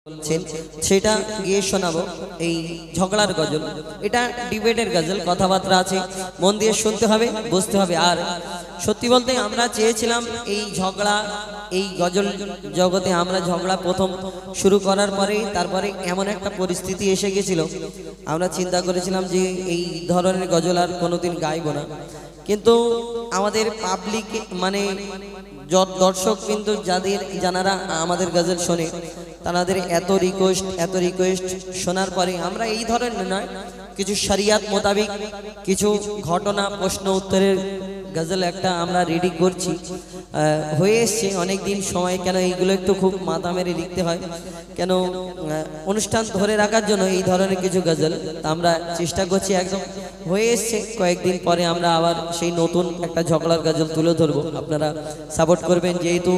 বলছেন সেটা গিয়ে শোনাবো। এই ঝগড়ার গজল, এটা ডিবেটের গজল, কথাবার্তা আছে, মন দিয়ে শুনতে হবে, বুঝতে হবে। আর সত্যি বলতে আমরা চেয়েছিলাম এই ঝগড়া, এই গজল জগতে আমরা ঝগড়া প্রথম শুরু করার পরেই তারপরে এমন একটা পরিস্থিতি এসে গেছিল, আমরা চিন্তা করেছিলাম যে এই ধরনের গজল আর কোনোদিন গাইব না। কিন্তু আমাদের পাবলিক মানে দর্শক কিন্তু যারা আমাদের গজল শোনে তাদের এত রিকোয়েস্ট শোনার পরে আমরা এই ধরনের নয়, কিছু শরিয়াত মোতাবিক কিছু ঘটনা প্রশ্ন উত্তরের গজল একটা আমরা রেডি করছি, হয়ে এসছে অনেক দিন সময়। কেন এইগুলো একটু খুব মাথা মেরে লিখতে হয়, কেন অনুষ্ঠান ধরে রাখার জন্য এই ধরনের কিছু গজল আমরা চেষ্টা করছি, একদম হয়ে এসছে। কয়েকদিন পরে আমরা আবার সেই নতুন একটা ঝগড়ার গজল তুলে ধরবো, আপনারা সাপোর্ট করবেন। যেহেতু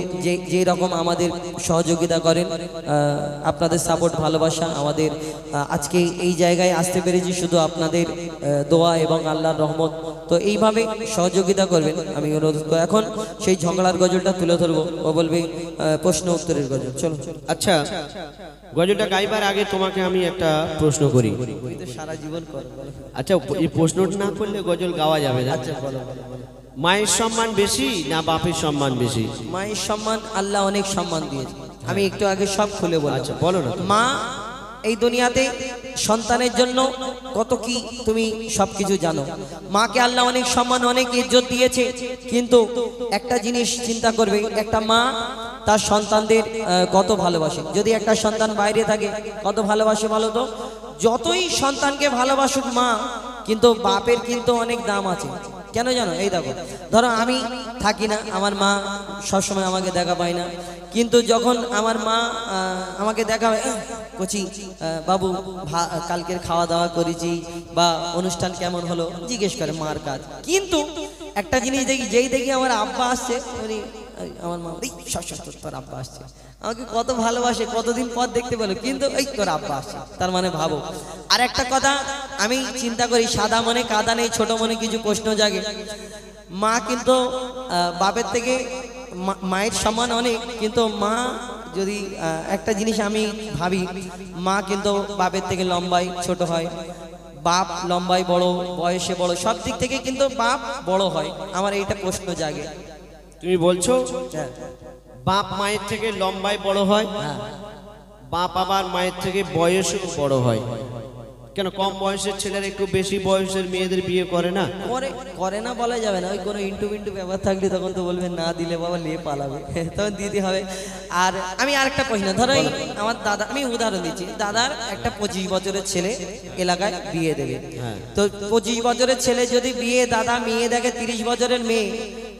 যেই রকম আমাদের সহযোগিতা করেন, আপনাদের সাপোর্ট ভালোবাসা আমাদের আজকে এই জায়গায় আসতে পেরেছি শুধু আপনাদের দোয়া এবং আল্লাহর রহমত। তো এইভাবে সহযোগিতা করবেন আমি অনুরোধ করি। এখন সেই ঝগড়ার গজলটা তুলে ধরবো, ও বলবে প্রশ্ন উত্তরের গজল। চলো। আচ্ছা, গজলটা গাইবার আগে তোমাকে আমি একটা প্রশ্ন করি। সারা জীবন করো। আচ্ছা, এই প্রশ্নটা না করলে গজল গাওয়া যাবে না। আচ্ছা বলো। মায়ের সম্মান বেশি না বাপের সম্মান বেশি? মায়ের সম্মান আল্লাহ অনেক সম্মান দিয়েছে, আমি একটু আগে সব খুলে বলি। আচ্ছা বলো না। মা এই দুনিয়াতে সন্তানের জন্য কত কি তুমি সবকিছু জানো। মাকে আল্লাহ অনেক সম্মান অনেক ইজ্জত দিয়েছে, কিন্তু একটা জিনিস চিন্তা করবে, একটা মা তার সন্তানদের কত ভালোবাসে। যদি একটা সন্তান বাইরে থাকে কত ভালোবাসে বলো তো? যতই সন্তানকে ভালোবাসুক মা, কিন্তু বাপের কিন্তু অনেক দাম আছে। কেন জানো? এই দেখো, ধরো আমি থাকি না, আমার মা সবসময় আমাকে দেখা পায় না, কিন্তু যখন আমার মা আমাকে দেখা হয়, কচি বাবু কালকের খাওয়া দাওয়া করেছি বা অনুষ্ঠান কেমন হলো জিজ্ঞেস করে, মার কাজ। কিন্তু একটা জিনিস দেখি, যেই দেখি আমার আব্বা আসছে, আমার মা তোর আব্বা আসছে, আমাকে কত ভালোবাসে, কতদিন পর দেখতে পেলো, কিন্তু এই তোর আব্বা আসছে, তার মানে ভাবো। আর একটা কথা আমি চিন্তা করি, সাদা মনে কাদা নেই, ছোট মনে কিছু প্রশ্ন জাগে। মা কিন্তু বাপের থেকে মায়ের সমান অনেক, কিন্তু মা যদি একটা জিনিস আমি ভাবি, মা কিন্তু বাপের থেকে লম্বাই ছোট হয়, বাপ লম্বাই বড়, বয়সে বড়, সব দিক থেকে কিন্তু বাপ বড় হয়। আমার এইটা প্রশ্ন জাগে। তুমি বলছো বাপ মায়ের থেকে লম্বায় বড় হয়, বাপ আবার মায়ের থেকে বয়সেও বড় হয়। কেন কম বয়সের ছেলেরা একটু বেশি বয়সের মেয়েদের বিয়ে করে না? করে না বলা যাবে না, ওই কোনো ইন্টু ব্যাপার থাকলে তখন তো বলবে না দিলে বাবা নিয়ে পালাবে, তখন দিতে হবে। আর আমি আরেকটা প্রশ্ন, ধরো আমার দাদা, আমি উদাহরণ দিচ্ছি, দাদার একটা 25 বছরের ছেলে এলাকায় বিয়ে দেবে, তো 25 বছরের ছেলে যদি বিয়ে দাদা মেয়ে দেখে 30 বছরের মেয়ে,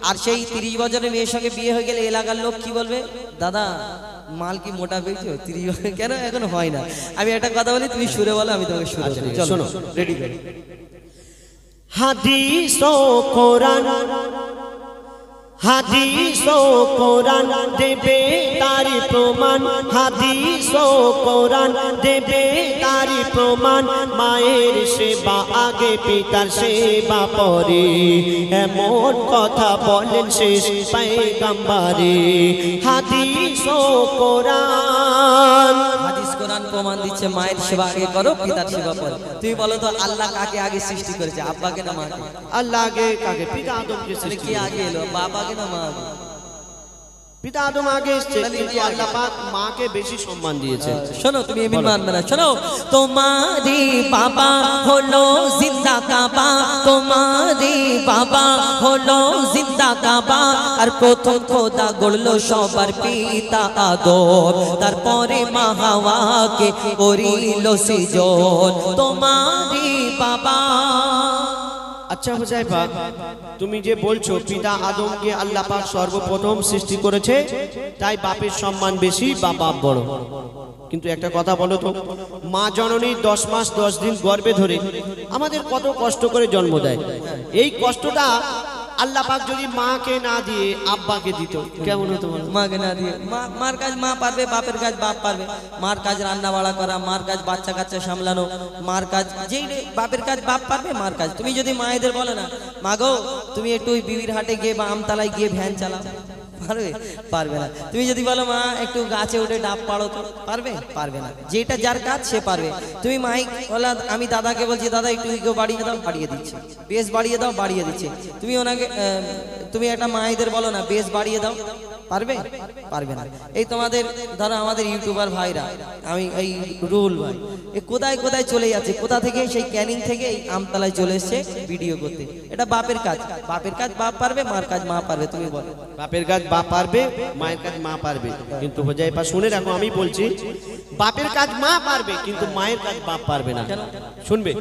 আর সেই 30 বছরের মেয়ের সঙ্গে বিয়ে হয়ে গেলে এলাকার লোক কি বলবে? দাদা মাল কি মোটা পেয়েছো? 30 কেন এখন হয় না? আমি একটা কথা বলি, তুমি সুরে বলো, আমি তোমাকে সুরে বলি। চলো রেডি করো। হাদিস ও কোরআন, হাদিস ও কোরআন দেবে তারি প্রমাণ, হাদিস ও কোরআন দেবে তারি প্রমাণ। মায়ের সেবা আগে পিতার সেবা পরে, এমন কথা বলেন শেষ পয়গম্বরে। হাদিস ও কোরআন, হাদিস কোরআন প্রমাণ দিচ্ছে মায়ের সেবা আগে করো, পিতার সেবা পরে। তুমি বলো তো, আল্লাহ কাকে আগে সৃষ্টি করেছে, আব্বাকে না মাকে? আল্লাহ আগে কাকে? পিতা আদমকে সৃষ্টি। কি আগে এলো, বাবাকে না মা আগে? পিতা আদম আগে এসেছে, কিন্তু আল্লাহ পাক মাকে বেশি সম্মান দিয়েছে। শোনো, তুমি এমনি মানবে না, শোনো। তোমারি বাবা হলো জিন্দা কাবা, তোমারি বাবা হলো জিন্দা কাবা, আর প্রথম খোদা গড়লো সবার পিতা আদম, তারপরে মা হাওয়াকে করিল সৃজন। তোমারি বাবা। আচ্ছা হুজাইফা, তুমি যে বলছো পিতা আদমকে আল্লাহ পাক সর্বপ্রথম সৃষ্টি করেছে, তাই বাপের সম্মান বেশি বা বাপ বড়, কিন্তু একটা কথা বলো তো, মা জননী 10 মাস 10 দিন গর্ভে ধরে আমাদের কত কষ্ট করে জন্ম দেয়, এই কষ্টটা আল্লাহ পাক যদি মাকে না দিয়ে আব্বাকে দিত কেমন হতো? মাকে না দিয়ে মার কাজ মা পারবে, বাপের কাজ বাপ পারবে। মার কাজ রান্না বাড়া করা, মার কাজ বাচ্চা কাচ্চা সামলানো, মার কাজ যেই বাপের কাজ বাপ পারবে, মার কাজ। তুমি যদি মায়েদের বলো না, মা গো তুমি একটু বিবির হাটে গিয়ে বা আমতলায় গিয়ে ভ্যান চালাও, পারবে? পারবে না। তুমি যদি বলো মা একটু গাছে উঠে ডাব পাড়ো তো, পারবে? পারবে না। যেটা যার কাজ সে পারবে। তুমি মাইক বলা, আমি দাদাকে বলছি দাদা একটু ইগো বাড়িয়ে দাও, বাড়িয়ে দিচ্ছে। বেশ বাড়িয়ে দাও, বাড়িয়ে দিচ্ছে। তুমি ওনাকে তুমি একটা মায়েদের বলো না বেশ বাড়িয়ে দাও, পারবে? পারবে না। এই তোমাদের ধরো আমাদের ইউটিউবার ভাইরা, আমি এই রুল ভাই, এ কোথায় কোথায় চলে যাচ্ছে, কোথা থেকে সেই ক্যানিং থেকে এই আমতলায় চলে এসছে ভিডিও করতে। এটা বাপের কাজ, বাপের কাজ বাপ পারবে, মার কাজ মা পারবে। তুমি বলো। বাপের কাজ বাপ পারবে, মায়ের কাজ মা পারবে। কিন্তু হোজাইফা শুনে রাখো, আমি বলছি বাপের কাজ মা পারবে, কিন্তু মায়ের কাজ বাপ পারবে না। শুনবে,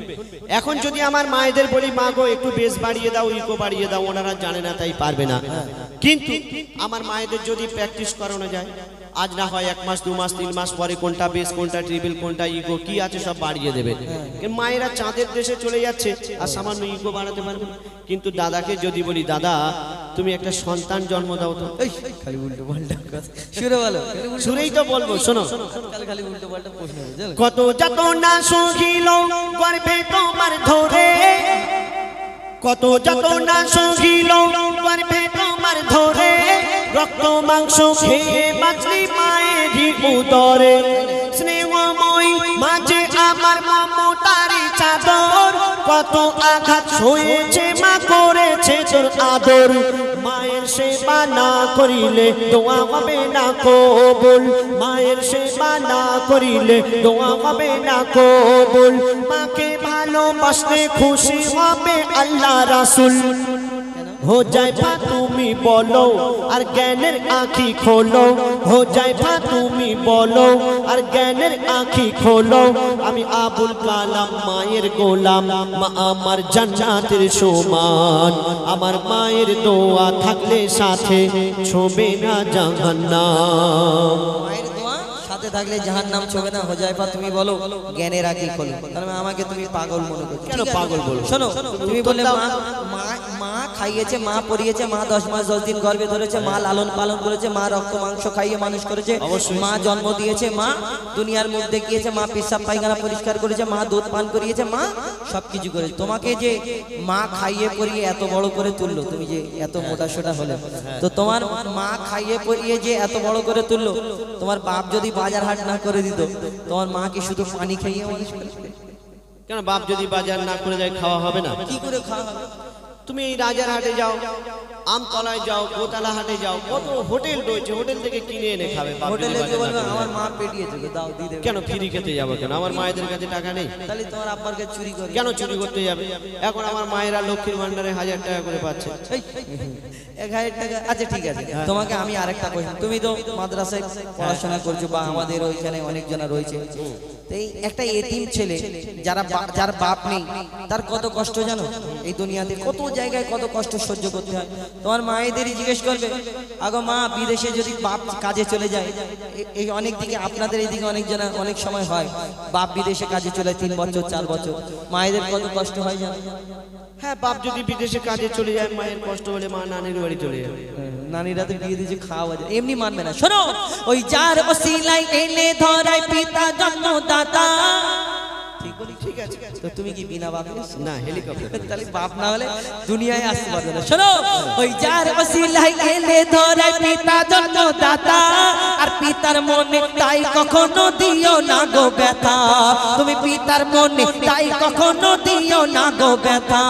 এখন যদি আমার মায়েদের বলি মা গো একটু বেশ বাড়িয়ে দাও, ইকো বাড়িয়ে দাও, ওনারা জানে না তাই পারবে না। কিন্তু আমার মায়েদের যদি প্র্যাকটিস করানো যায়, আজ না হয় 1 মাস 2 মাস 3 মাস পরে কোনটা বেস, কোনটা ট্রিপল, কোনটা ইকো কি আছে সব বাড়িয়ে দেবে। মায়েরা চাঁদের দেশে চলে যাচ্ছে আর সামান্য ইকো বাড়াতে পারবে না। কিন্তু দাদাকে যদি বলি দাদা তুমি একটা সন্তান জন্ম দাও তো, খালি উল্টো পাল্টা কথা শুরু বলো, শুনেই তো বলবো, শোনো খালি উল্টো পাল্টা প্রশ্ন। কত যত না সহিল গর্ভে তোমার ধরে, কত যত না সহিল গর্ভে তোমার ধরে, রক্ত মাংস খেয়ে বাঁচলি মায়েরই উদরে। স্নেহময় মাঝে আমার মমতারি চাদর, কত আঘাত সয়েছে মা করেছে তোর আদর। মায়ের সেবা না করিলে দোয়া হবে না কবুল, মায়ের সেবা না করিলে দোয়া হবে না কবুল। মাকে ভালোবাসলে খুশি হবে আল্লাহ রাসূল। হোজাইফা তুমি বলো আর জ্ঞানের আঁখি খোলো, হোজাইফা তুমি বলো আর জ্ঞানের আঁখি খোলো। আমি আবুল কালাম মায়ের গোলাম, মা আমার জান্নাতের সমান। আমার মায়ের দোয়া থাকলে সাথে ছোবে না জাহান্নাম। মায়ের দোয়া সাথে থাকলে জাহান্নাম ছোবে না। হোজাইফা তুমি বলো জ্ঞানের আঁখি খোলো। তাহলে আমাকে তুমি পাগল মনে করছো। কেন পাগল বলো? শোনো, তুমি বললে মা খাইয়েছে, মা পরিয়েছে, মা 10 মাস 10 দিন গর্ভে ধরেছে, মা লালন পালন করেছে, মা রক্ত মাংস খাইয়ে মানুষ করেছে, মা জন্ম দিয়েছে, মা দুনিয়ার মুখ দেখিয়েছে, মা পেশাব পায়খানা পরিষ্কার করেছে, মা দুধ পান করিয়েছে, মা সবকিছু করেছে। তোমাকে যে মা খাইয়ে পরিয়ে এত বড় করে তুললো, তুমি যে এত মোটা সোটা হলে, তো তোমার মা খাইয়ে পরিয়ে যে এত বড় করে তুললো, তোমার বাপ যদি বাজার হাট না করে দিত, তোমার মা কি শুধু পানি খাইয়ে মানুষ করেছে? কেন বাপ যদি বাজার না করে যায় খাওয়া হবে না? কি করে খাওয়া হবে? তুমি এই রাজার হাটে যাও, আমতলায় যাও, গোতালা হাটে যাও, কত হোটেল রয়েছে, হোটেল থেকে কিনে এনে খাবে। হোটেলে গিয়ে বলবে আমার মা পেটিয়েছে, দাও দিয়ে দেবে। কেন ফ্রি খেতে যাবো? কেন আমার মায়েদের কাছে টাকা নেই? তাহলে তোমার আব্বার কাছে চুরি করে কেন চুরি করতে যাবে? এখন আমার মায়েরা লক্ষ্মীর ভান্ডারে 1000 টাকা করে পাচ্ছে। 1000 টাকা। আচ্ছা ঠিক আছে, তোমাকে আমি আরেকটা কোশ্চেন, তুমি তো মাদ্রাসায় পড়াশোনা করছো বা আমাদের ওইখানে অনেকজনা রয়েছে, এই একটা এতিম ছেলে যার বাপ নেই, তার কত কষ্ট জানো? এই দুনিয়াতে কত জায়গায় কত কষ্ট সহ্য করতে হয়। তোমার মায়েদেরই জিজ্ঞেস করবে, আগো মা বিদেশে যদি বাপ কাজে চলে যায়, এই অনেক দিকে আপনাদের এইদিকে অনেক জনা অনেক সময় হয়, বাপ বিদেশে কাজে চলে 3 বছর 4 বছর, মায়েদের কত কষ্ট হয় জানো? হ্যাঁ, বাপ যদি বিদেশে কাজে চলে যায়, মায়ের কষ্ট হলে মা নানির বাড়ি চলে যাবে। নানিরা তো বিয়ে দিয়েছে, খাওয়া যায়, এমনি মানবে না। শোনো, ওই যার ওসিলায় এনে ধরায় পিতা জন্মদাতা। ঠিক বলি? ঠিক আছে। তো তুমি কি বিনা বাপে? না, হেলিকপ্টার। তাহলে বাপ না হলে দুনিয়ায় আসতে পারবে না। শোনো, ওই যার ওসিলায় এনে ধরায় পিতা জন্মদাতা, আর পিতার মনে তাই কখনো দিও না গো ব্যথা। তুমি পিতার মনে তাই কখনো দিও না গো ব্যথা।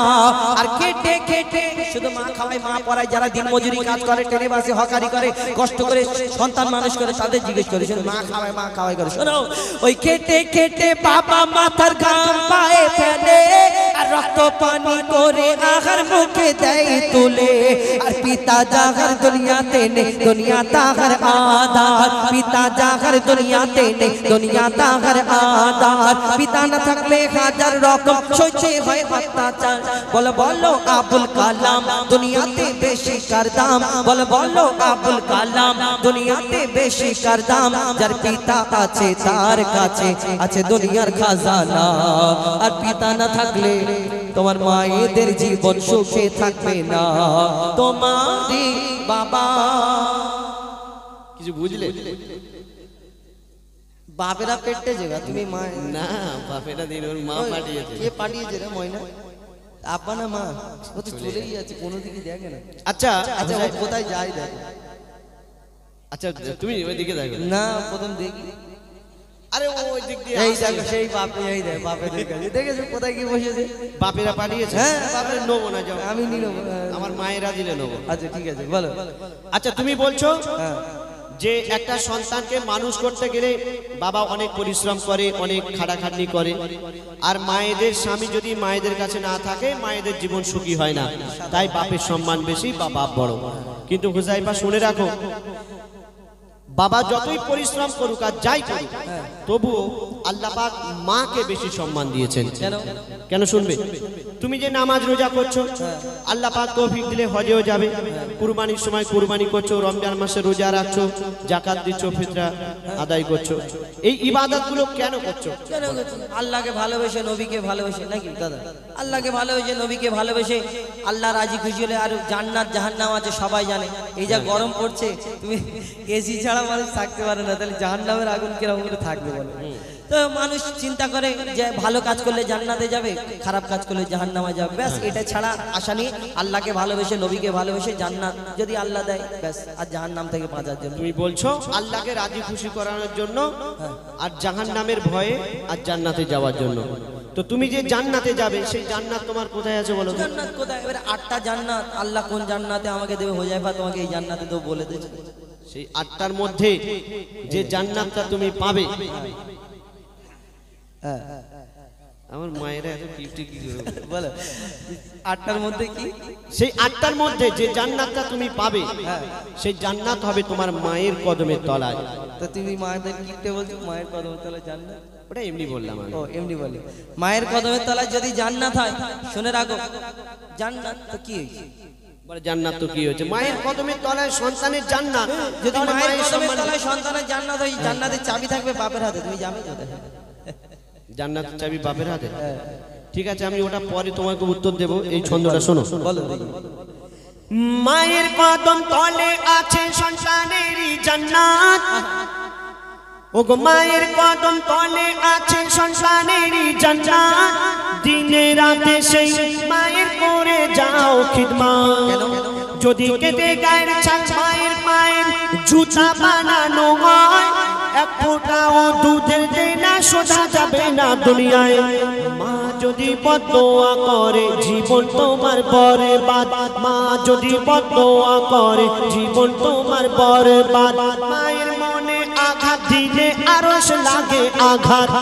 আর খেটে খেটে শুধু মা খাওয়ায়, মা পড়ায়, যারা দিনমজুরি কাজ করে, ট্রেনে বাসে হকারি করে, কষ্ট করে সন্তান মানুষ করে, তাদের জিজ্ঞেস করে মা খাওয়াই করে। শোনো, ওই খেটে খেটে বাবা মাথার ঘাম পায়ে ফেলে, আর রক্ত পানি করে আহার মুখে দেয় তুলে। আর পিতা জাগার দুনিয়াতে নেই, দুনিয়া তাহার আধার। পিতা জাগার দুনিয়াতে নেই, দুনিয়া তাহার আধার। পিতা না থাকলে হাজার রকম সইতে হয় অত্যাচার। বলো আবুল কালাম দুনিয়াতে বেশি কার দাম। বলো আবুল কালাম দুনিয়াতে বেশি কার দাম। যার পিতা আছে তার কাছে আছে দুনিয়ার খাজানা। আর পিতা না থাকলে তোমার মায়েদের জীবন সুখে থাকবে না। তোমারই বাবা, কিছু বুঝলে? বাপেরা পেটে যাবে, তুমি মা না, বাপেরা দিন ওর মা পাঠিয়েছে। কে পাঠিয়েছে রে ময়না? আব্বা না মা? ও তো চলেই যাচ্ছে, কোনো দিকে দেখে না। আচ্ছা আচ্ছা, ও কোথায় যায় দেখো। আচ্ছা তুমি ওই দিকে দেখো। না প্রথম দেখি আরে ওই দিক দিয়ে এই দেখো সেই বাপে, এই দেখ বাপেদের কাছে দেখেছো কোথায় কি বসেছে। বাপেরা পাঠিয়েছে। হ্যাঁ বাপের নেবো না, যাও। আমি নিল। আমার মায়েরা দিলে নেবো। আচ্ছা ঠিক আছে বলো। আচ্ছা তুমি বলছো হ্যাঁ যে একটা সন্তানকে মানুষ করতে গেলে বাবা অনেক পরিশ্রম করে, অনেক খাটাখাটনি করে, আর মায়েদের স্বামী যদি মায়েদের কাছে না থাকে মায়েদের জীবন সুখী হয় না, তাই বাপের সম্মান বেশি বা বাপ বড়। কিন্তু হুজাইফা শুনে রাখো, বাবা যতই পরিশ্রম করুক আর যাই করুক, তবুও আল্লাহ পাক মাকে বেশি সম্মান দিয়েছেন। কেন? কেন শুনবে? তুমি যে নামাজ রোজা করছো, আল্লাহ পাক তৌফিক দিলে হজেও যাবে, কুরবানির সময় কুরবানি করছো, রমজান মাসে রোজা রাখছো, যাকাত দিচ্ছ, ফিতরা আদায় করছো, এই ইবাদতগুলো কেন করছো? কেন করছি? আল্লাহকে ভালোবেসে, নবীকে ভালোবেসে, নাকি দাদা? আল্লাহকে ভালোবেসে, নবীকে ভালোবেসে, আল্লাহ রাজি খুশি হলে। আর জান্নাত জাহান্নাম আছে সবাই জানে। এই যা গরম পড়ছে, তুমি এসি ছাড়া মানুষ থাকতে পারে না, তাহলে জাহান্নামের আগুন কিরকম করে থাকবে বলো? তো মানুষ চিন্তা করে যে ভালো কাজ করলে জান্নাতে যাবে, খারাপ কাজ করলে জাহান্নামে যাবে, ব্যাস এটা ছাড়া আশা নেই। আল্লাহকে ভালোবেসে, নবীকে ভালোবেসে, জান্নাত যদি আল্লাহ দেয় ব্যাস, আর জাহান্নাম থেকে বাঁচার জন্য। তুমি বলছো আল্লাহকে রাজি খুশি করানোর জন্য, আর জাহান্নামের ভয়ে, আর জান্নাতে যাওয়ার জন্য। তো তুমি যে জান্নাতে যাবে, সেই জান্নাত তোমার কোথায় আছে বলো? জান্নাত কোথায়? এবারে 8টা জান্নাত, আল্লাহ কোন জান্নাতে আমাকে দেবে হুজাইফা তোমাকে এই জান্নাতে তো বলে দিয়েছে। সেই 8টার মধ্যে যে জান্নাতটা তুমি পাবে, হ্যাঁ আমার মায়েরা এত কিপটি কি করে বলো 8টার মধ্যে কি? সেই 8টার মধ্যে যে জান্নাতটা তুমি পাবে, সেই জান্নাত হবে তোমার মায়ের কদমের তলায়। তো তুমি মায়েদের কিপটে বলছো, মায়ের কদমের তলায় জান্নাত? ওটা এমনি বললাম আমি। ও এমনি বলি। মায়ের কদমের তলায় যদি জান্নাত হয়, শুনে রাখো, জান্নাত তো কি হয়েছে? বলে জান্নাত তো কি হয়েছে? মায়ের কদমের তলায় সন্তানের জান্নাত। যদি তাহলে মায়ের কদমের সম্মান- তলায় সন্তানের জান্নাত হয়, জান্নাতের চাবি থাকবে বাপের হাতে, তুমি যাবে কোথায়? জান্নাতের চাবি বাপের হাতে। ঠিক আছে, আমি ওটা পরে তোমাকে উত্তর দেব। এই ছন্দটা শোনো। বলো দেখি। মায়ের কদম তলে আছে সন্তানেরই জান্নাত। ওগো মায়ের কদম তলে আছে সন্তানেরই জান্নাত। দিনে রাতে সেই মায়ের করে যাও খিদমত। যদি কেটে গায়ের ছাল মায়ের পায়ের জুতা বানানো হয়, এক ফোঁটাও দুধের দেনা শোধা যাবে না দুনিয়ায়। মা যদি বদদোয়া করে জীবন তোমার বরবাদ, মা যদি বদদোয়া করে জীবন তোমার বরবাদ। মায়ের মনে আঘাত দিলে আরশ লাগে আঘাত।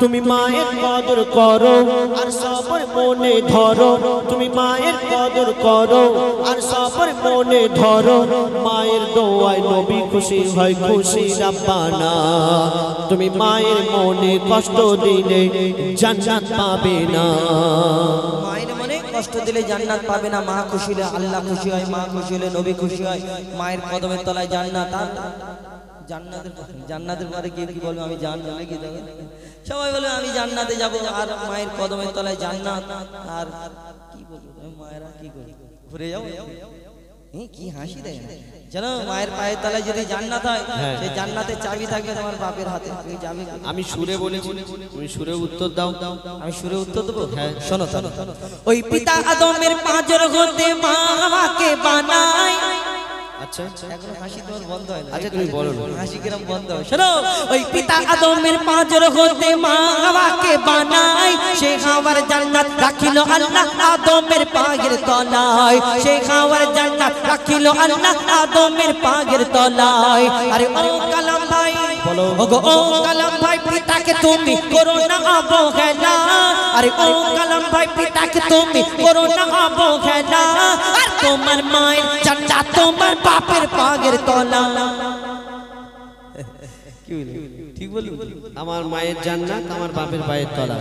তুমি মায়ের কদর করো আর সবর মনে ধরো, তুমি মায়ের কদর করো আর সবর মনে ধরো। মায়ের দোয়ায় নবী খুশি হয়, খুশি রাব্বানা। তুমি মায়ের মনে কষ্ট দিলে জান্নাত পাবে না। মায়ের মনে কষ্ট দিলে জান্নাত পাবে না। মা খুশি হলে আল্লাহ খুশি হয়, মা খুশি হলে নবী খুশি হয়। মায়ের কদমের তলায় জান্নাত। আর জান্নাতের পরে কে কি বলবো? আমি জান্নাত নাকি দেবে সবাই বলে আমি জান্নাতে যাব, আর মায়ের কদমের তলায় জান্নাত। আর কি বলবো মায়েরা, কি করবে? ঘুরে যাও। কি হাসি দেয় জানো? মায়ের পায়ের তলায় যদি জান্নাত হয়, সেই জান্নাতের চাবি থাকবে তোমার বাপের হাতে, তুমি যাবে। আমি সুরে বলেছি, তুমি সুরে উত্তর দাও। আমি সুরে উত্তর দেবো। শোনো শোনো। ওই পিতা আদমের পাঁজর হতে মা বাবাকে বানায়। আচ্ছা এখনো হাসি তোমার বন্ধ হয় না। আচ্ছা তুমি বলো না। হাসি কিরম বন্ধ হয়? শোনো, ওই পিতা আদমের পাঁজর হতে মা বাবাকে বানায়, সেই খাবার জান্নাত রাখিল আল্লাহ আদমের পায়ের তলায়। সেই খাবার জান্নাত রাখিল আল্লাহ আদমের পায়ের তলায়। আরে ও কালাম ভাই বলো, ওগো ও কালাম ভাই, পিতাকে তুমি করো না অবহেলা। আরে ও কালাম ভাই, পিতাকে তুমি করো না অবহেলা। আর তোমার মায়ের জান্নাত তোমার বাপের পায়ের তলা। কি বলি? ঠিক বলি? আমার মায়ের জান্নাত আমার বাপের পায়ের তলা।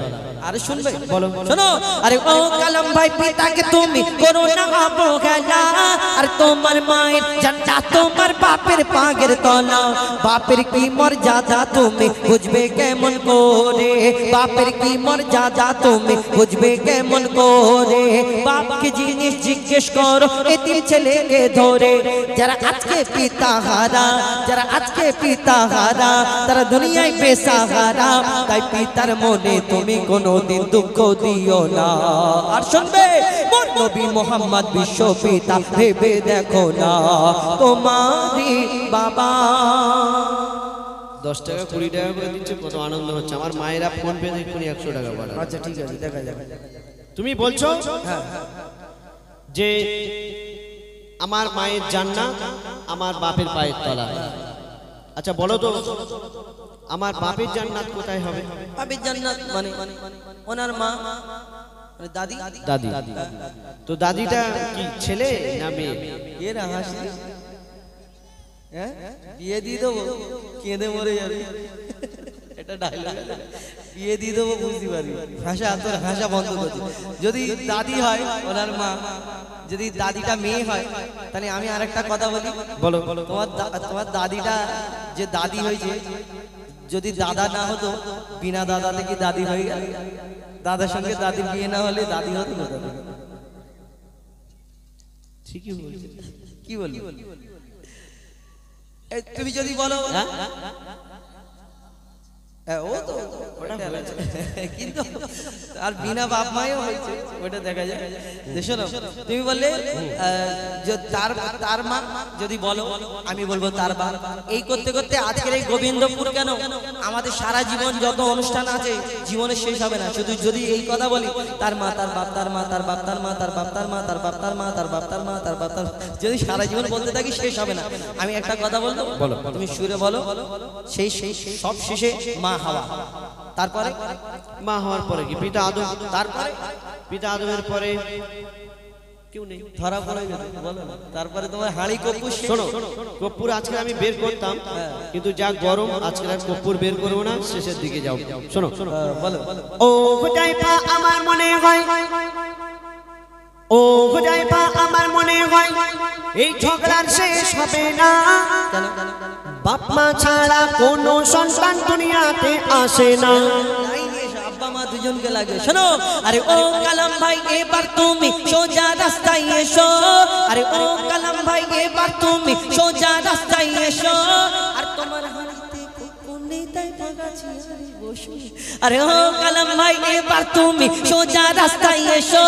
আরে শুনবে? বলো শোনো। আরে ও কালাম ভাই, পিতাকে তুমি করো না অবহেলা। আর তোমার মায়ের জান্নাত তোমার বাপের পায়ের তলা। বাপের কি মর্যাদা তুমি বুঝবে কেমন করে? বাপের কি মর্যাদা তুমি বুঝবে কেমন করে? বাপকে জিনিস জিজ্ঞেস করো এতিম ছেলেকে ধরে। যারা আজকে পিতা হারা, যারা আজকে পিতা হারা, তারা দুনিয়া দুনিয়ায় বেসাহারা, তাই পিতার মনে তুমি কোনোদিন দুঃখ দিও না। আর শুনবে মোর নবী মোহাম্মদ বিশ্ব পিতা, ভেবে দেখো না তোমারই বাবা। 10 টাকা 20 টাকা করে দিচ্ছে, কত আনন্দ হচ্ছে। আমার মায়েরা ফোন পে দেখুন 100 টাকা পাঠায়। আচ্ছা ঠিক আছে, দেখা যাবে। তুমি বলছো হ্যাঁ যে আমার মায়ের জান্নাত আমার বাপের পায়ের তলা। আচ্ছা বলো তো আমার বাপের জান্নাত কোথায় হবে? বাপের জান্নাত মানে ওনার মা মানে দাদি। দাদি। তো দাদিটা কি ছেলে না মেয়ে? এরা হাসি, হ্যাঁ বিয়ে দিয়ে দেবো, কেঁদে মরে যাবে, এটা ডায়লগ। বিয়ে দিয়ে দেবো বুঝতে পারবি, ভাষা তোর ভাষা বন্ধ করছি। যদি দাদি হয় ওনার মা, যদি দাদিটা মেয়ে হয়, তাহলে আমি আরেকটা কথা বলি। বলো। তোমার দাদিটা যে দাদি হয়েছে, যদি দাদা না হতো, বিনা দাদা থেকে দাদি হয়ে গেল। দাদার সঙ্গে দাদির বিয়ে না হলে দাদি হতো না। দাদি ঠিকই বলছে। কি বললি? তুমি যদি বলো ও তো কিন্তু আর বিনা বাপ মায়েও হয়েছে, ওটা দেখা যায়। শোনো, তুমি বললে তার মা, যদি বলো আমি বলবো তার বাপ। এই করতে করতে আজকের এই গোবিন্দপুর কেন, আমাদের সারা জীবন যত অনুষ্ঠান আছে জীবনে শেষ হবে না। শুধু যদি এই কথা বলি তার মা, তার বাপ, তার মা, তার বাপ, তার মা, তার বাপ, তার মা, তার বাপ, তার মা, তার বাপ, তার মা, তার বাপ, তার, যদি সারা জীবন বলতে থাকি শেষ হবে না। আমি একটা কথা বলবো, বলো। তুমি সুরে বলো। সেই সব শেষে মা হাওয়া, তারপরে মা হওয়ার পরে কি পিতা আদম, তারপরে পিতা আদমের পরে কেউ নেই, ধরা পড়ে গেছে, বলো না। তারপরে তোমার হাঁড়ি কপ্পুর। শোনো কর্পূর আজকে আমি বের করতাম, কিন্তু যা গরম আজকে আর কর্পূর বের করবো না, শেষের দিকে যাও। শোনো বলো। ও হুজাইফা আমার মনে হয়, ও হুজাইফা আমার মনে হয় এই ঝগড়ার শেষ হবে না। কেন? বাপ মা ছাড়া কোনো সন্তান দুনিয়াতে আসে না। আব্বা মা দুজনকে লাগে। শোনো, আরে ও কালাম ভাই এবার তুমি সোজা রাস্তায় এসো। আরে ও কালাম ভাই এবার তুমি সোজা রাস্তায় এসো। আর তোমার হাড়িতে কোনে তাই পাগাছি বসো। আরে ও কালাম ভাই এবার তুমি সোজা রাস্তায় এসো।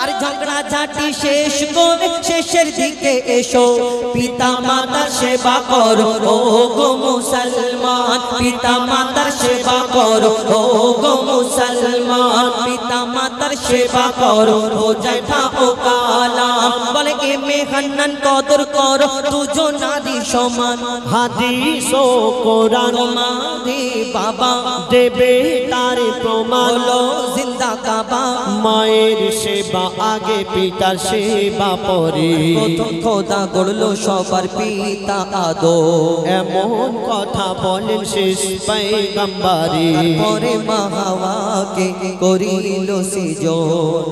আর ঝগড়া ঝাঁটি শেষ করে শেষের দিকে এসো। পিতা মাতার সেবা করো ও গো মুসলমান, পিতা মাতার সেবা করো ও গো মুসলমান, পিতা মাতার সেবা করো। হুজাইফা ও কালাম বলে এ মেহান্নান কদর করো দুজনারই সমান। হাদিস ও কোরআন মারে বাবা দেবে তার প্রমাণ। বলো জিন্দা কাবা। মায়ের সেবা আগে পিতার সেবা পরে। প্রথম খোদা গড়লো সবার পিতা আদম, এমন কথা বলেন শেষ পয়গম্বরে। পরে মা হাওয়াকে করিল সৃজন।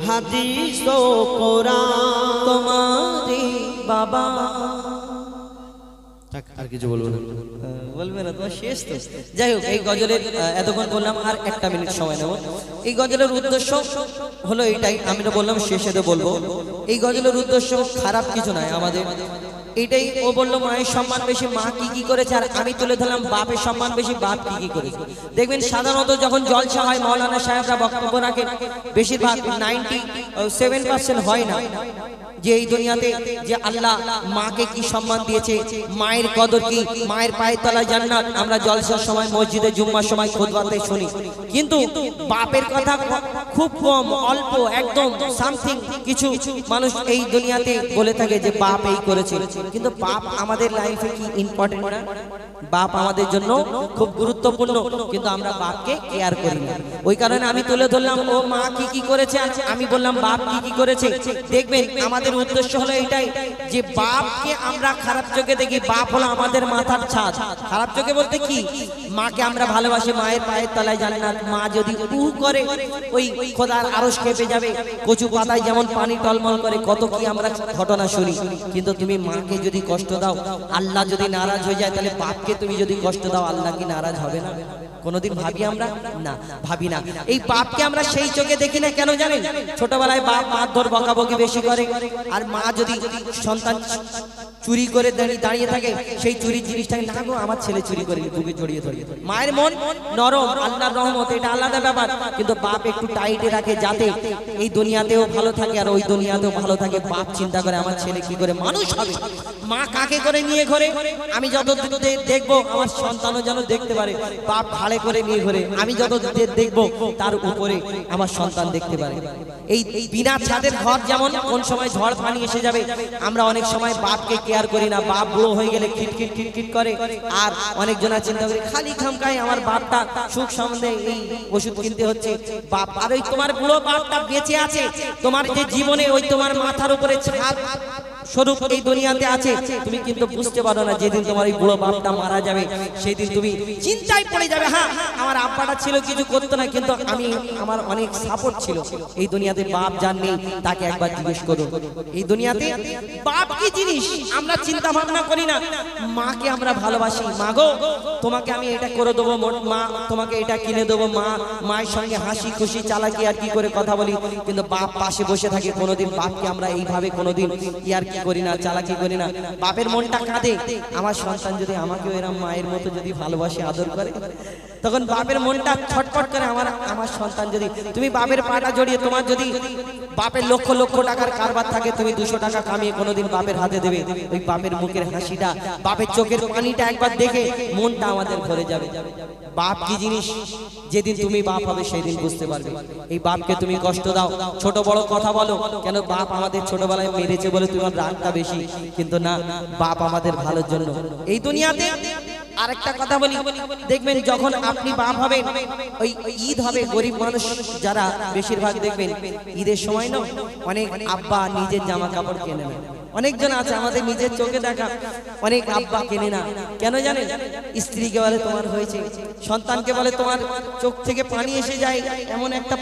হাদিস ও কোরআন তোমারে বাবা। আর কিছু বলবো না, বলবে না, তোমার শেষ তো। যাই হোক, এই গজলের এতক্ষণ বললাম, আর 1 মিনিট সময় নেব। এই গজলের উদ্দেশ্য হলো এটাই, আমি তো বললাম শেষে তো বলবো। এই গজলের উদ্দেশ্য খারাপ কিছু নয় আমাদের, এটাই। ও বললো মায়ের সম্মান বেশি, মা কি কি করেছে, আর আমি তুলে ধরলাম বাপের সম্মান বেশি, বাপ কি কি করেছে। দেখবেন সাধারণত যখন জলসা হয় মাওলানা সাহেবরা বক্তব্য রাখেন, বেশিরভাগ 97% হয় না যে এই দুনিয়াতে যে আল্লাহ মাকে কি সম্মান দিয়েছে, মায়ের কদর কি, মায়ের পায়ের তলায় জান্নাত। আমরা জলসার সময় মসজিদে জুম্মার সময় খুতবাতে শুনি, কিন্তু বাপের কথা খুব কম, অল্প, একদম সামথিং কিছু মানুষ এই দুনিয়াতে বলে থাকে যে বাপ এই করেছে। কিন্তু বাপ আমাদের লাইফে কি ইম্পর্টেন্ট না? বাপ আমাদের জন্য খুব গুরুত্বপূর্ণ, কিন্তু আমরা বাপকে কেয়ার করি না। ওই কারণে আমি তুলে ধরলাম ও মা কি কি করেছে, আর আমি বললাম বাপ কি কি করেছে। দেখবেন আমাদের উদ্দেশ্য হলো এটাই যে বাপকে আমরা খারাপ চোখে দেখি, বাপ হলো আমাদের মাথার ছাদ। খারাপ চোখে বলতে কি, মাকে আমরা ভালোবাসি, মায়ের পায়ের তলায় জান্নাত। মা যদি উহু করে ওই খোদার আরশ কেঁপে যাবে, কচু পাতায় যেমন পানি টলমল করে, কত কি আমরা ঘটনা শুনি। কিন্তু তুমি মাকে যদি কষ্ট দাও, আল্লাহ যদি নারাজ হয়ে যায়, তাহলে বাপকে তুমি যদি কষ্ট দাও, আল্লাহ কি নারাজ হবে না? কোনোদিন ভাবি আমরা? না, ভাবি না। এই বাপকে আমরা সেই চোখে দেখি না, কেন জানেন? ছোটবেলায় বাপ মারধর বকাবকি বেশি করে, আর মা যদি সন্তান চুরি করে দাঁড়িয়ে থাকে, সেই চুরির জিনিসটাকে না গো আমার ছেলে চুরি করে বুকে জড়িয়ে ধরে। মায়ের মন নরম, আল্লাহর রহমত, এটা আলাদা ব্যাপার, কিন্তু বাপ একটু টাইটে রাখে যাতে এই দুনিয়াতেও ভালো থাকে আর ওই দুনিয়াতেও ভালো থাকে। বাপ চিন্তা করে আমার ছেলে কি করে মানুষ হবে, মা কাকে করে নিয়ে ঘরে, আমি যত দেখবো আমার সন্তানও যেন দেখতে পারে। বাপ ঘাড়ে করে নিয়ে ঘরে, আমি যত দেখবো তার উপরে আমার সন্তান দেখতে পারে। এই বিনা ছাদের ঘর যেমন কোন সময় ঝড় পানি এসে যাবে, আমরা অনেক সময় বাপকে কেয়ার করি না। বাপ বুড়ো হয়ে গেলে খিটখিট খিটখিট করে, আর অনেকজনা চিন্তা করি খালি খামকায় আমার বাপটা সুখ সম্বন্ধে এই ওষুধ কিনতে হচ্ছে। বাপ আর ওই তোমার বুড়ো বাপটা বেঁচে আছে, তোমার যে জীবনে ওই তোমার মাথার উপরে ছাদ স্বরূপ এই দুনিয়াতে আছে, তুমি কিন্তু বুঝতে পারো না। যেদিন তোমার এই বুড়ো বাপটা মারা যাবে সেই দিন তুমি চিন্তায় পড়ে যাবে, হ্যাঁ আমার আব্বাটা ছিল কিছু করতো না, কিন্তু আমি আমার অনেক সাপোর্ট ছিল। এই দুনিয়াতে বাপ যার নেই তাকে একবার জিজ্ঞেস করুন, এই দুনিয়াতে বাপ কি জিনিস আমরা চিন্তা ভাবনা করি না। মাকে আমরা ভালোবাসি, মা গো তোমাকে আমি এটা করে দেবো, মা তোমাকে এটা কিনে দেবো, মায়ের সঙ্গে হাসি খুশি চালাকি আর কি করে কথা বলি, কিন্তু বাপ পাশে বসে থাকে। কোনোদিন বাপকে আমরা এইভাবে কোনোদিন ইয়ার কি করি না, চালাকি করি না। বাপের মনটা কাঁদে, আমার সন্তান যদি আমাকেও এরকম মায়ের মতো যদি ভালোবাসে আদর করে, তখন বাপের মনটা ছটফট করে। আমার সন্তান যদি, তুমি বাপের পাটা জড়িয়ে, তোমার যদি বাপের লক্ষ লক্ষ টাকার কারবার থাকে, তুমি 200 টাকা কামিয়ে কোনোদিন বাপের হাতে দেবে, ওই বাপের মুখের হাসিটা, বাপের চোখের পানিটা একবার দেখে মনটা আমাদের ভরে যাবে। বাপ কি জিনিস যেদিন তুমি বাপ হবে সেই দিন বুঝতে পারবে। এই বাপকে তুমি কষ্ট দাও, ছোট বড় কথা বলো, কেন বাপ আমাদের ছোটবেলায় মেরেছে বলে তোমার রাগটা বেশি, কিন্তু না, বাপ আমাদের ভালোর জন্য। এই দুনিয়াতে আরেকটা কথা বলি, দেখবেন যখন আপনি বাপ হবেন, ওই ঈদ হবে, গরিব মানুষ যারা বেশিরভাগ দেখবেন ঈদের সময় না অনেক আব্বা নিজের জামা কাপড় কেনে না। অনেকজন আছে আমাদের নিজের চোখে দেখা, অনেক আব্বা কেনে না, কেন জানেন? স্ত্রীকে বলে তোমার হয়েছে, সন্তানকে বলে তোমার চোখ থেকে পানি এসে যায়, এমন একটা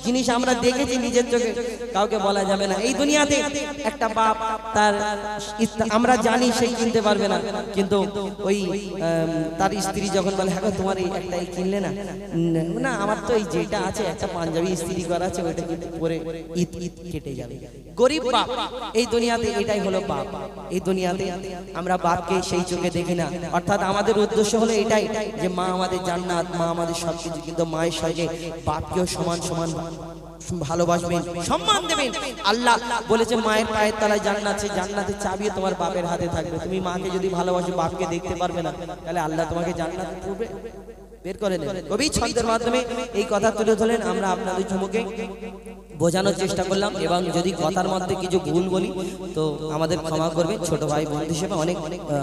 জিনিস আমরা দেখেছি নিজের চোখে, কাউকে বলা যাবে না। এই দুনিয়াতে একটা বাপ তার আমরা জানি সেই কিনতে পারবে না, কিন্তু ওই তার স্ত্রী যখন বলে হ্যাঁ তোমার এই একটাই কিনলে না, না আমার তো এই যেটা আছে একটা পাঞ্জাবি স্ত্রী করা আছে ওইটা কিন্তু পরে ঈদ কেটে যাবে। গরিব বাপ, এই দুনিয়াতে এটাই হলো বাপ। এই দুনিয়াতে আমরা বাপকে সেই চোখে দেখি না, অর্থাৎ আমাদের উদ্দেশ্য হলো এটাই যে মা আমাদের জান্নাত, মা আমাদের সবকিছু, কিন্তু মায়ের সঙ্গে বাপকেও সমান সমান ভালোবাসবেন, সম্মান দেবেন। আল্লাহ বলেছে মায়ের পায়ের তলায় জান্নাত, আছে জান্নাতের চাবিও তোমার বাপের হাতে থাকবে। তুমি মাকে যদি ভালোবাসো, বাপকে দেখতে পারবে না, তাহলে আল্লাহ তোমাকে জান্নাতে পুরবে বের করে নেবে। কবি ছন্দের মাধ্যমে এই কথা তুলে ধরলেন, আমরা আপনাদের চুমুকে বোঝানোর চেষ্টা করলাম, এবং যদি কথার মধ্যে কিছু ভুল বলি তো আমাদের ক্ষমা করবেন। ছোট ভাই বোন হিসেবে অনেক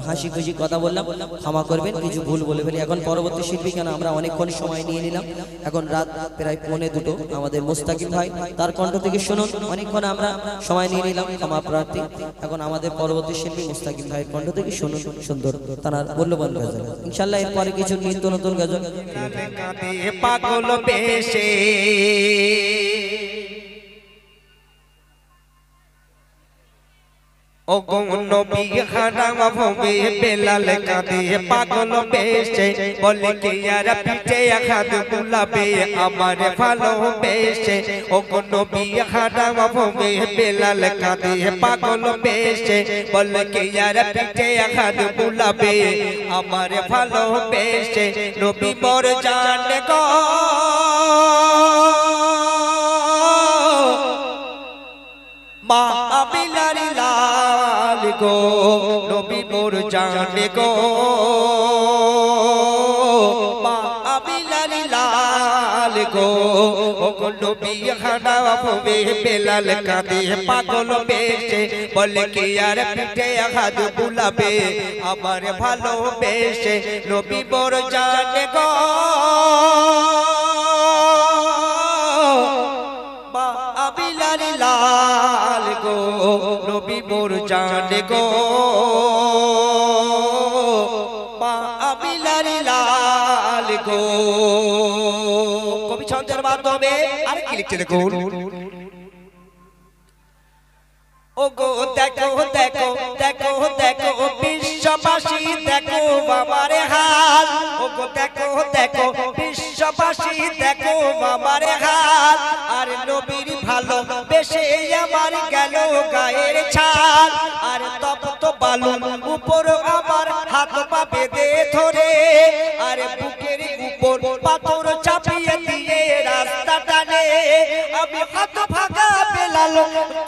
হাসি খুশি কথা বললাম, ক্ষমা করবেন কিছু ভুল বলে ফেলি। এখন পরবর্তী শিল্পী, কেন আমরা অনেকক্ষণ সময় নিয়ে নিলাম, এখন রাত প্রায় 1:45, আমাদের মুস্তাকিম ভাই তার কণ্ঠ থেকে শুনুন। অনেকক্ষণ আমরা সময় নিয়ে নিলাম, ক্ষমা প্রার্থী। এখন আমাদের পরবর্তী শিল্পী মুস্তাকিম ভাইয়ের কণ্ঠ থেকে শুনুন সুন্দর তার মূল্যবান গজল। ইনশাআল্লাহ এরপরে কিছু নিত্য নতুন গজল। পাগল বেশে ও গো নবী হারাম হবে, বেলাল কাঁদে পাগল বেশে, বলে কি আর পিঠে আঘাত বুলাবে আমার ভালোবেসে। ও গো নবী হারাম হবে, বেলাল কাঁদে পাগল বেশে, বলে কি আর পিঠে আঘাত বুলাবে আমার ভালোবেসে। নবী মোর জান গো মা বিলাল লাল গো, নবী মোর জানে গো মা বিলাল লাল গো। ও গো নবী হারাম হবে, বেলাল কাঁদে পাগল বেশে, বলে কি আর পিঠে আঘাত বুলাবে আমার ভালোবেসে। নবী মোর জানে গো বিলাল লাল গো, নবী মোর জানে গো মা বিলাল লাল গো। কবি ছন্দের মাধ্যমে আর কি লিখছে দেখুন, ও গো দেখো দেখো দেখো দেখো বিশ্ববাসী দেখো বাবার হাল। ও গো দেখো দেখো বিশ্ববাসী দেখো বাবার হাল। আর নবীর ভালো বেশে আমার গেল গায়ের ছাল আর তপ্ত বালু উপর আমার হাত পা বেঁধে ধরে আর বুকের উপর পাথর চাপিয়ে দিয়ে রাস্তা টানে আমি হাত ভাগা বেলাল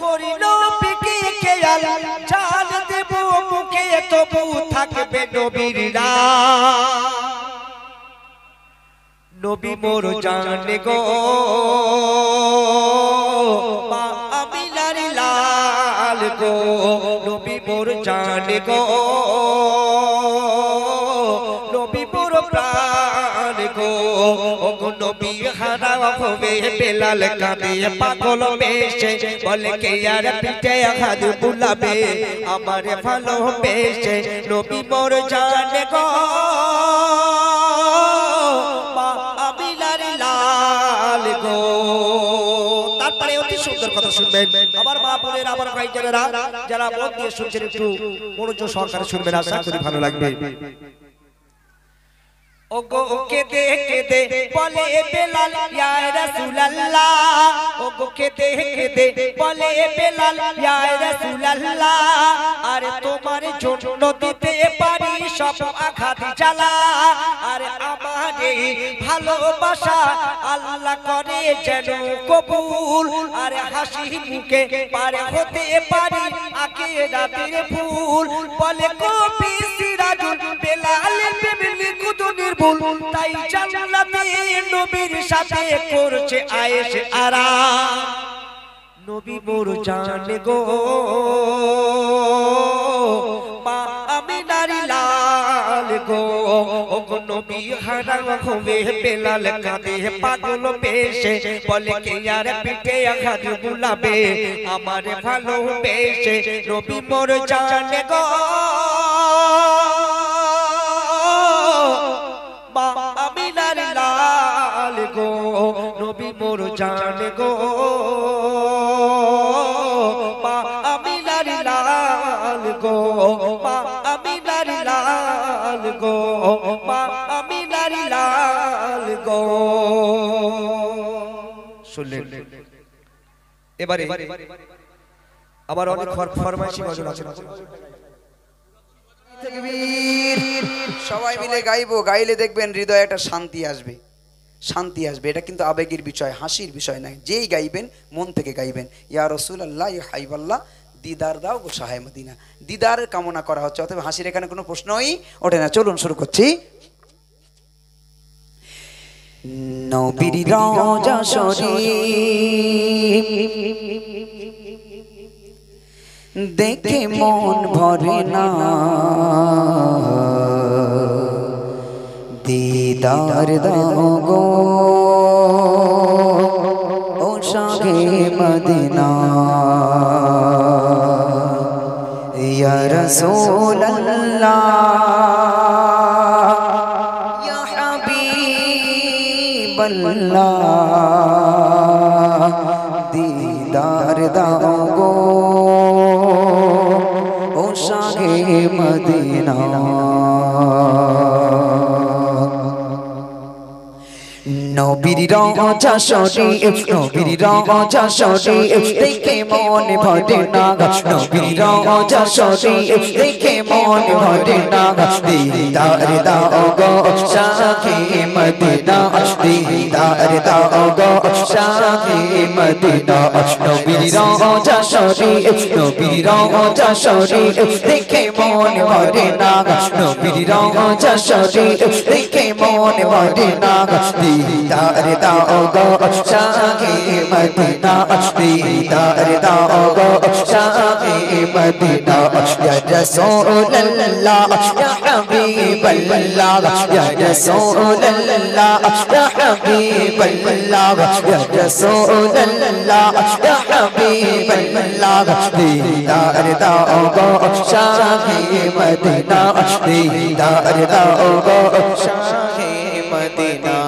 করিল বিকি খেয়াল জান দেব মুখে তবু থাকবে নবীর নাম নবী মোর জানে গো মা আমিনার লাল গো নবী মোর জানে গো নবী মোর প্রাণ গো ওগো নবী হারাম হবে বেলাল কাঁদে পাগল বেশে বলে কে আর পিঠে হাত বুলাবে আমার ভালো বেশে নবী মোর জানে গো তারপরে অতি সুন্দর কথা শুনবেন আবার মা বোনের আবার ভাই যারা যারা মন দিয়ে শুনছেন একটু মনোযোগ সহকারে শুনবেন আশা করি ভালো লাগবে ওগো কেদে কেদে বলে বেলাল ইয়া রাসূলুল্লাহ ওগো কেদে কেদে বলে বেলাল ইয়া রাসূলুল্লাহ আর তোমার জন্য দিতে পারি সব আঘাত জ্বালা আর আমারে ভালোবাসা আল্লাহ করে যেন কবুল আর হাসি মুখে পার হতে পারি আখিরাতের ফুল বলে কবি সিরাজুল বেলাল প্রেমে কুদুনির তাই জান্নাতে নবীর সাথে করছে আয়েশ আরাম নবী মোর জানে গো মা আমিনার লাল গো ওগো নবী হারাম হবে বেলাল কাঁদে পাগল বেশে বলে কে আর পিঠে আঘাত বুলাবে আমার ভালো বেশে নবী মোর জানে গো আমিনার লাল গো নবী মোর জানে গো আমিনার লাল গো আমিনার লাল গো আমিনার লাল গো শুনলেন এবারে আবার অনেক ফরমাইশি গজল আছে সবাই মিলে গাইবো গাইলে দেখবেন হৃদয়ে একটা শান্তি আসবে শান্তি আসবে এটা কিন্তু আবেগের বিষয় হাসির বিষয় নয় যেই গাইবেন মন থেকে গাইবেন ইয়া রাসূলুল্লাহ ইয়া হাবিবাল্লাহ দিদার দাও গো শাহে মদিনা দিদারের কামনা করা হচ্ছে অতএব হাসির এখানে কোনো প্রশ্নই ওঠে না চলুন শুরু করছি নবীর রওজা শরীফ দেখে মন ভরে না দিদার দাও গো ও শাহে মদিনা ইয়া রাসূলুল্লাহ ইয়া হাবিবাল্লাহ দিদার দাও গো ও শাহে মদিনা নবীর রওজা শরীফ নবীর রওজা শরীফ দেখে মন ভরে না নবীর রওজা শরীফ দেখে মন ভরে না দিদার দাও গো শাহে মদিনা দিদার দাও গো শাহে মদিনা নবীর রওজা শরীফ নবীর রওজা শরীফ দেখে মন ভরে না নবীর রওজা শরীফ দেখে মন ভরে না দিদার দাও গো শাহে মদিনা দিদার দাও গো শাহে মদিনা ইয়া রাসূলুল্লাহ ইয়া হাবিবাল্লাহ ইয়া রাসূলুল্লাহ ইয়া হাবিবাল্লাহ ইয়া রাসূলুল্লাহ ইয়া হাবিবাল্লাহ দিদার দাও গো শাহে মদিনা দিদার দাও গো শাহে মদিনা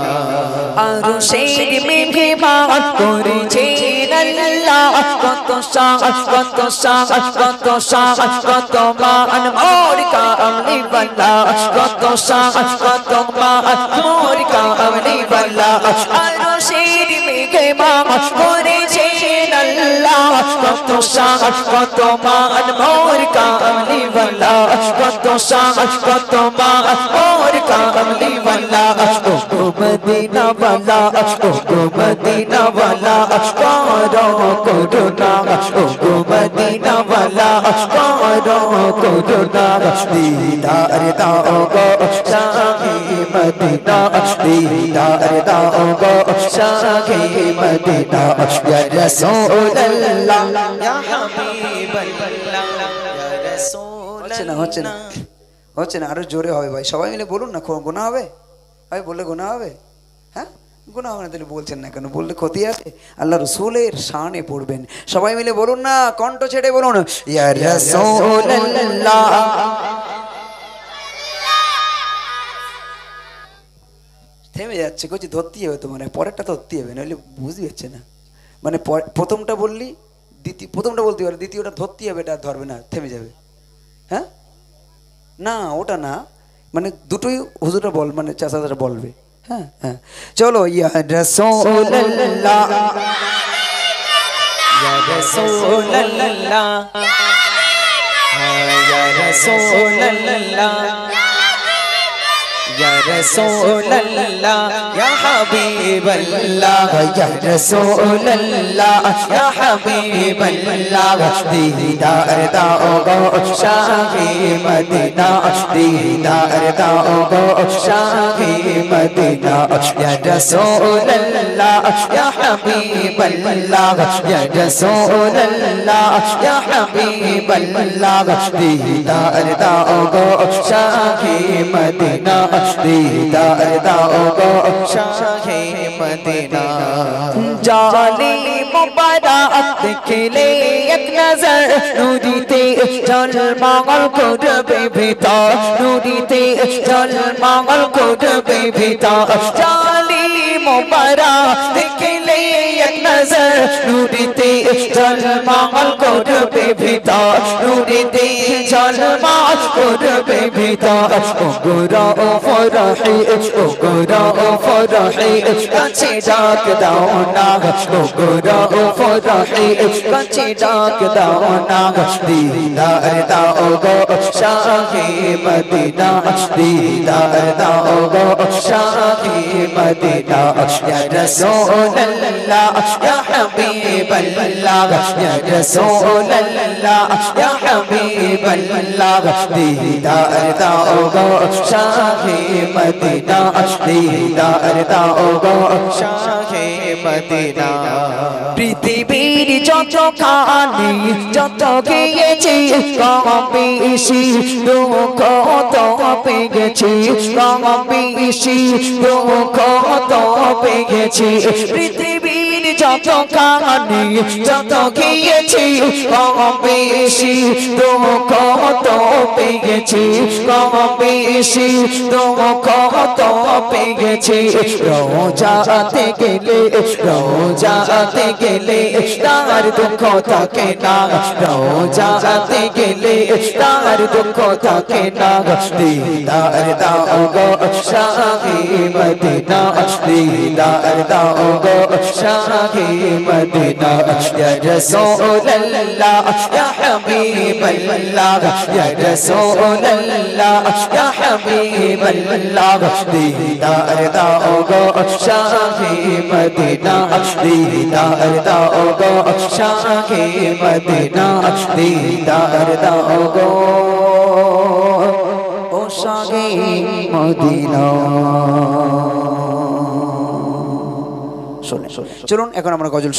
আরশের মেঘমান করেছেন আল্লাহ কত সাহস কত সাহস কত সাহস কত মান মোর কামলি বাল্লা কত সাহস কত মান মোর কামলি বাল্লা আরশের মেঘমান করেছেন আল্লাহ কত কত শান কত মান মোর কামলিওয়ালা কত শান কত মান মোর কামলিওয়ালা ও মদিনা ওয়ালা ও মদিনা ওয়ালা করো করুণা ও মদিনা ওয়ালা করো করুণা দিদার দাও গো শাহে মদিনা দিদার দাও গো শাহে মদিনা ইয়া রাসূলুল্লাহ ইয়া হাবিবাল্লাহ ইয়া রাসূলুল্লাহ হচ্ছে না আরো জোরে হবে ভাই, সবাই মিলে বলুন না। গোনা হবে ভাই, বললে গোনা হবে? হ্যাঁ গোনা হবে না, তাহলে বলছেন না কেন? বললে ক্ষতি আছে? আল্লাহ রসুলের শানে পড়বেন, সবাই মিলে বলুন না, কণ্ঠ ছেড়ে বলুন ইয়া রাসূলুল্লাহ। থেমে যাচ্ছে, কচি ধরতেই হবে তো, মানে পরেরটা ধরতেই হবে, নইলে বুঝতে পারছে না। মানে প্রথমটা বললি প্রথমটা বলতে পারে, দ্বিতীয়টা ধরতেই হবে, এটা ধরবে না, থেমে যাবে। হ্যাঁ না ওটা না, মানে দুটোই হুজুরটা বল, মানে চাচারা বলবে। হ্যাঁ হ্যাঁ চলো ইয়া রাসূলুল্লাহ ইয়া রাসূলুল্লাহ ইয়া রাসূলুল্লাহ ইয়া রাসূলুল্লাহ ইয়া হাবিবাল্লাহ ইয়া রাসূলুল্লাহ ইয়া হাবিবাল্লাহ দিদার দাও গো শাহে মদিনা দিদার দাও গো শাহে মদিনা ইয়া রাসূলুল্লাহ ইয়া হাবিবাল্লাহ ইয়া রাসূলুল্লাহ ইয়া হাবিবাল্লাহ দিদার দাও গো শাহে মদিনা দিদার দাও গো শাহে মদিনা জালি মুবারক দেখলে এক নজর নুরিতে ঝলমল করবে ভিতর নুরিতে ঝলমল করবে ভিতর জালি মুবারক দেখলে এক নজর নুরিতে ঝলমল করবে ভিতর নুরিতে ঝলমল করবে ভিতর ও গোরা ও ফরহি ও গোরা ও ফরহি কাছে ডাক দাও না ও গোরা ও ফরহি কাছে ডাক দাও না দিদার দাও গো শাহে মদিনা দিদার দাও গো শাহে মদিনা ইয়া রাসূলুল্লাহ ইয়া হাবিবাল্লাহ ইয়া রাসূলুল্লাহ ইয়া হাবিবাল্লাহ দিদার দাও গো শাহে মদিনা দিদার দাও গো শাহে মদিনা পৃথিবীর যত খানি যত গিয়েছি কম বেশি দুঃখ তো পেয়েছি কম বেশি দুঃখ তো পেয়েছি পৃথিবীর যত খানি যত গিয়েছি কম বেশি দুঃখ তো পেয়েছি কম বেশি দুঃখ তো পেয়েছি রোজাতে গেলে রোজাতে গেলে তার দুঃখ থাকে না রোজাতে গেলে তার দুঃখ থাকে না দিদার দাও গো শাহে মদিনা দিদার দাও গো শাহে মদিনা ইয়া রাসূলুল্লাহ ইয়া হাবিবাল্লাহ ইয়া রাসূলুল্লাহ ইয়া হাবিবাল্লাহ দিদার দাও গো শাহে মদিনা দিদার দাও গো শাহে মদিনা দিদার দাও গো ও শাহে মদিনা। চলুন এখন আমরা গজল